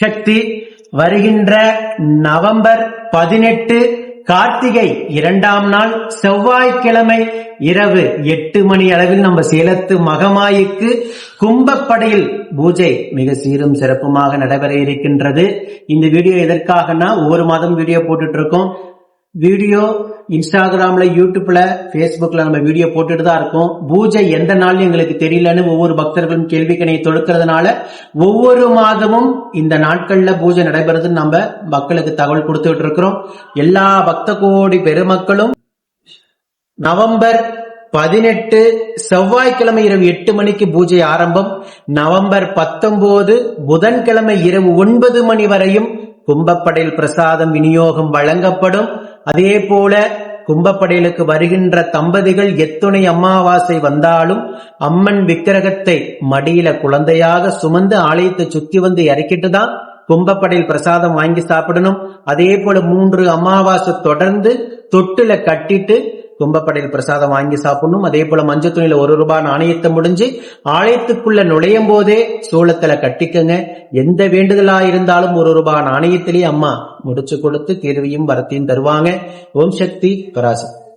சக்தி வருகின்ற நவம்பர் 18 கார்த்திகை 2ஆம் நாள் செவ்வாய்க்கிழமை இரவு 8 மணி அளவில் நம்ம சேலத்து மகமாயிக்கு கும்பப்படையில் பூஜை மிக சீரும் சிறப்புமாக நடைபெற இருக்கின்றது. இந்த வீடியோ எதற்காகனா ஒவ்வொரு மாதம் வீடியோ போட்டுட்டு இருக்கோம். வீடியோ இன்ஸ்டாகிராம்ல, யூடியூப்ல, பேஸ்புக்ல நம்ம வீடியோ போட்டுட்டு தான் இருக்கோம். பூஜை எந்த நாள் எங்களுக்கு தெரியலன்னு ஒவ்வொரு பக்தர்களும் கேள்விக்கணை தொடுக்கிறதுனால ஒவ்வொரு மாதமும் இந்த நாட்கள்ல பூஜை நடைபெறுதுன்னு நம்ம மக்களுக்கு தகவல் கொடுத்துட்டு இருக்கிறோம். எல்லா பக்த கோடி பெருமக்களும் நவம்பர் 18 செவ்வாய்க்கிழமை இரவு 8 மணிக்கு பூஜை ஆரம்பம். நவம்பர் 19 புதன்கிழமை இரவு 9 மணி வரையும் கும்பப்படையில் பிரசாதம் விநியோகம் வழங்கப்படும். அதே போல கும்பப்படையிலுக்கு வருகின்ற தம்பதிகள் எத்துணை அமாவாசை வந்தாலும் அம்மன் விக்கிரகத்தை மடியில குழந்தையாக சுமந்து ஆலயத்தை சுத்தி வந்து இறக்கிட்டு தான் கும்பப்படையில் பிரசாதம் வாங்கி சாப்பிடணும். அதே போல 3 அமாவாசை தொடர்ந்து தொட்டுல கட்டிட்டு கும்பப்படையில் பிரசாதம் வாங்கி சாப்பிடணும். அதே போல மஞ்சள் துணியில ₹1 நாணயத்தை முடிஞ்சு ஆலயத்துக்குள்ள நுழையும் போதே சூளத்துல கட்டிக்கங்க. எந்த வேண்டுதலா இருந்தாலும் ₹1 நாணயத்திலேயே அம்மா முடிச்சு கொடுத்து தீர்வையும் வரத்தையும் தருவாங்க. ஓம் சக்தி பராசக்தி.